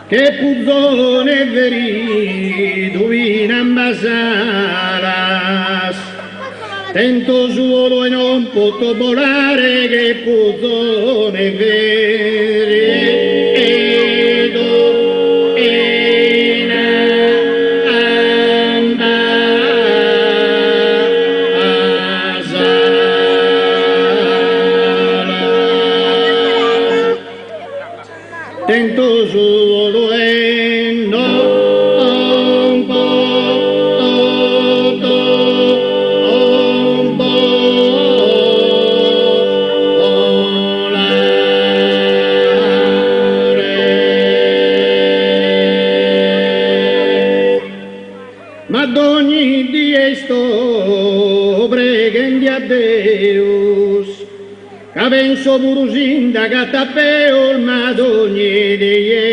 che puzzone verido in ambasalas, tento suolo e non posso volare, che puzzone verido in ambasalas, tento suolo e non posso volare. Ma d'ogni dia sto pregando a Deus, che penso pure sindaca a tappeol, ma d'ogni dia